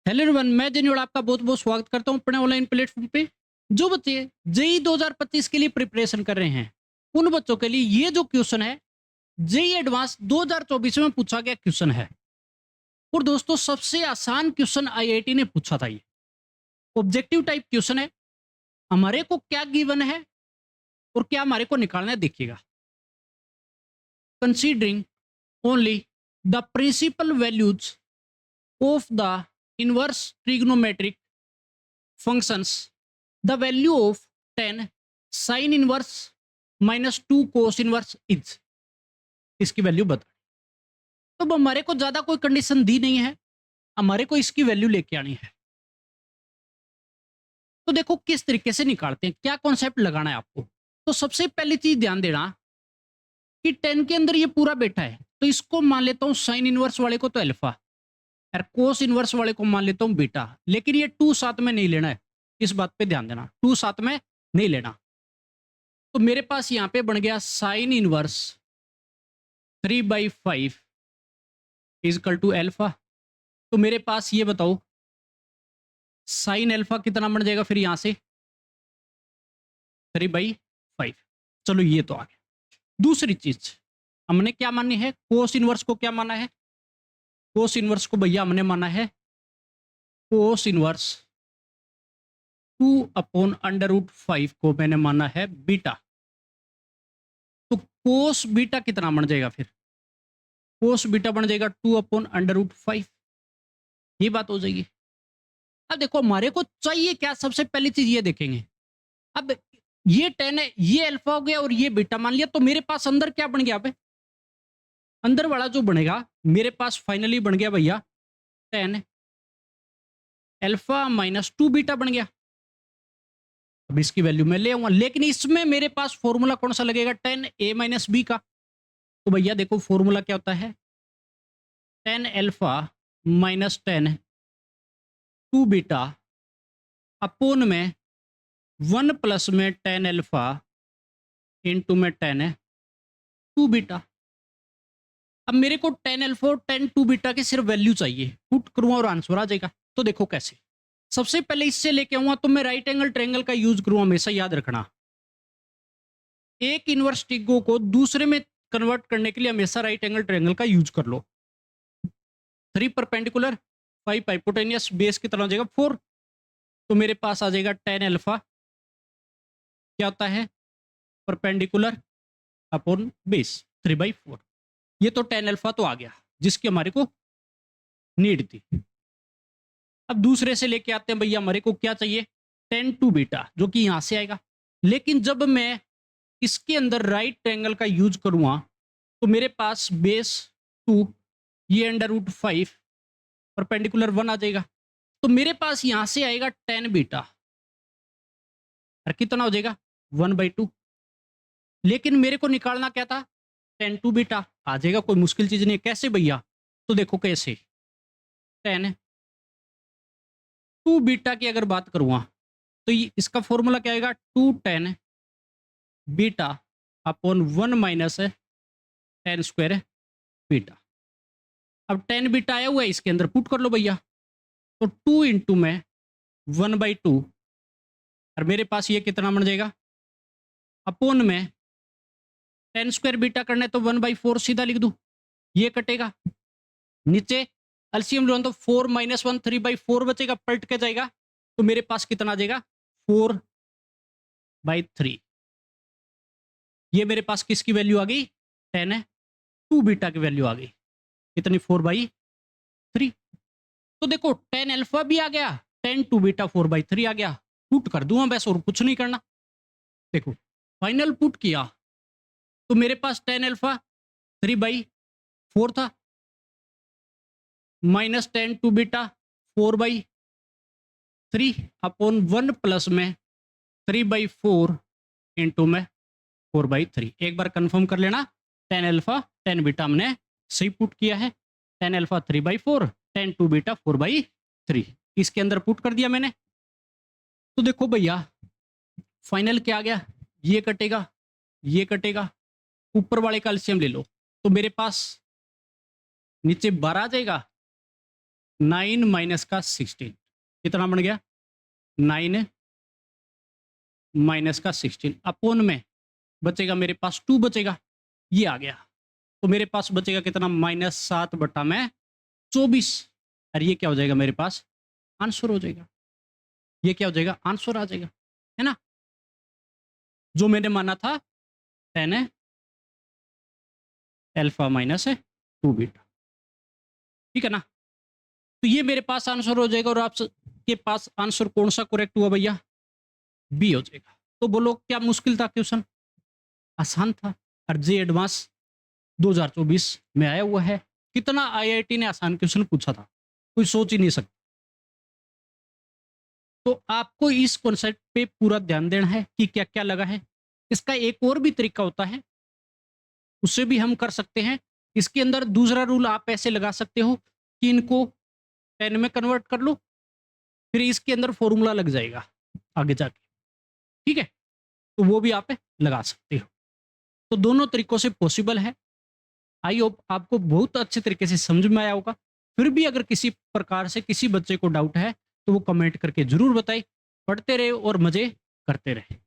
Hello everyone, मैं genuine आपका बहुत बहुत स्वागत करता हूं अपने ऑनलाइन प्लेटफॉर्म पे। जो बच्चे जेई 2025 के लिए प्रिपरेशन कर रहे हैं, उन बच्चों के लिए ये जो क्वेश्चन है, जेई एडवांस 2024 में पूछा गया क्वेश्चन है। और दोस्तों, सबसे आसान क्वेश्चन आईआईटी ने पूछा था। ये ऑब्जेक्टिव टाइप क्वेश्चन है। हमारे को क्या गिवन है और क्या हमारे को निकालना है, देखिएगा। Considering only the principal values of the inverse trigonometric functions, the value of tan sin inverse minus 2 cos inverse is, इसकी वैल्यू बता। तो अब हमारे को ज्यादा कोई कंडीशन दी नहीं है, हमारे को इसकी वैल्यू लेके आनी है। तो देखो किस तरीके से निकालते हैं, क्या कॉन्सेप्ट लगाना है आपको। तो सबसे पहली चीज ध्यान देना कि टेन के अंदर ये पूरा बैठा है, तो इसको मान लेता हूं साइन इनवर्स वाले को तो अल्फा, और कोस इनवर्स वाले को मान लेता हूं बीटा। लेकिन ये टू साथ में नहीं लेना है, इस बात पे ध्यान देना, टू साथ में नहीं लेना। तो मेरे पास यहाँ पे बन गया sine inverse 3/5 is equal to alpha. तो मेरे पास ये बताओ साइन एल्फा कितना बन जाएगा फिर यहाँ से 3/5। चलो ये तो आ गया। दूसरी चीज हमने क्या मानी है, कोस इनवर्स को क्या माना है। कोस इनवर्स को भैया हमने माना है कोस इनवर्स 2/√5 को मैंने माना है बीटा। तो कोस बीटा कितना बन जाएगा फिर, कोस बीटा बन जाएगा 2/√5। ये बात हो जाएगी। अब देखो हमारे को चाहिए क्या, सबसे पहली चीज ये देखेंगे। अब ये टेन है, ये अल्फा हो गया और ये बीटा मान लिया, तो मेरे पास अंदर क्या बन गया। अब अंदर वाला जो बनेगा मेरे पास फाइनली बन गया भैया टेन अल्फा माइनस 2 बीटा बन गया। अब इसकी वैल्यू मैं ले आऊंगा, लेकिन इसमें मेरे पास फॉर्मूला कौन सा लगेगा, टेन ए माइनस बी का। तो भैया देखो फॉर्मूला क्या होता है, tan alpha minus 2 beta upon में 1 प्लस में टेन अल्फा इंटू में 2 बीटा। अब मेरे को 10 अल्फा और 2 बीटा की सिर्फ वैल्यू चाहिए, पुट करूंगा और आंसर आ जाएगा। तो देखो कैसे, सबसे पहले इससे लेके आऊंगा तो मैं राइट एंगल ट्रायंगल का यूज करूंगा, हमेशा याद रखना। एक इनवर्स टिग्गो को दूसरे में कन्वर्ट करने के लिए हमेशा राइट एंगल ट्रायंगल का यूज कर लो। 3 परपेंडिकुलर 5 हाइपोटेनियस, बेस कितना हो जाएगा 4। तो मेरे पास आ जाएगा 10 अल्फा क्या होता है परपेंडिकुलर अपॉन बेस 3/4। ये तो 10 अल्फा तो आ गया जिसकी हमारे को नीड थी। अब दूसरे से लेके आते हैं भैया, हमारे को क्या चाहिए 10 बीटा, जो कि यहां से आएगा। लेकिन जब मैं इसके अंदर राइट ट्रायंगल का यूज करूंगा तो मेरे पास बेस 2 ये √5 परपेंडिकुलर 1 आ जाएगा। तो मेरे पास यहां से आएगा 10 बीटा और कितना हो जाएगा 1/2। लेकिन मेरे को निकालना क्या था 10 बीटा, आ जाएगा, कोई मुश्किल चीज नहीं है। कैसे भैया, तो देखो कैसे 10 बीटा की अगर बात करूंगा तो इसका फॉर्मूला क्या आएगा 2 beta upon 1 minus 10 square beta. अब 10 बीटा आया हुआ है, इसके अंदर पुट कर लो भैया। तो 2 इंटू में 1/2 और मेरे पास ये कितना बन जाएगा अपॉन में 10 स्क्वायर बीटा करना है तो 1/4 सीधा लिख दूं, ये कटेगा नीचे एलसीएम लो तो 4 माइनस 1 3/4 बचेगा, पलट के जाएगा। तो मेरे पास कितना आ जाएगा 4/3। ये मेरे पास किसकी वैल्यू आ गई 10 है 2 बीटा की वैल्यू आ गई कितनी 4/3। तो देखो 10 अल्फा भी आ गया, 10 बीटा 4/3 आ गया। पुट कर दूंगा बस, और कुछ नहीं करना। देखो फाइनल पुट किया तो मेरे पास 10 अल्फा 3/4 था माइनस 10 बीटा 4/3 अपॉन 1 प्लस में 3/4 इंटू में 4/3। एक बार कंफर्म कर लेना 10 अल्फा 10 बीटा हमने सही पुट किया है। 10 अल्फा 3/4 10 बीटा 4/3 इसके अंदर पुट कर दिया मैंने। तो देखो भैया फाइनल क्या आ गया, ये कटेगा ये कटेगा, ऊपर वाले का एलसीएम ले लो तो मेरे पास नीचे 12 आ जाएगा 9 माइनस का 16 कितना बन गया 9 माइनस का 16 अपोन में बचेगा मेरे पास 2 बचेगा ये आ गया तो मेरे पास बचेगा कितना -7/24 और ये क्या हो जाएगा मेरे पास आंसर हो जाएगा ये क्या हो जाएगा आंसर आ जाएगा है ना जो मैंने माना था 10 अल्फा माइनस 2 बीटा ठीक है ना तो ये मेरे पास आंसर हो जाएगा और आपके पास आंसर कौन सा करेक्ट हुआ भैया बी हो जाएगा तो बोलो क्या मुश्किल था क्वेश्चन आसान था और जे एडवांस 2024 में आया हुआ है कितना आईआईटी ने आसान क्वेश्चन पूछा था कोई सोच ही नहीं सकता तो आपको इस कॉन्सेप्ट पे पूरा ध्यान देना है कि क्या क्या लगा है इसका एक और भी तरीका होता है उससे भी हम कर सकते हैं इसके अंदर दूसरा रूल आप ऐसे लगा सकते हो कि इनको 10 में कन्वर्ट कर लो फिर इसके अंदर फॉर्मूला लग जाएगा आगे जाके ठीक है तो वो भी आप लगा सकते हो तो दोनों तरीकों से पॉसिबल है आई होप आपको बहुत अच्छे तरीके से समझ में आया होगा फिर भी अगर किसी प्रकार से किसी बच्चे को डाउट है तो वो कमेंट करके जरूर बताए पढ़ते रहे और मजे करते रहे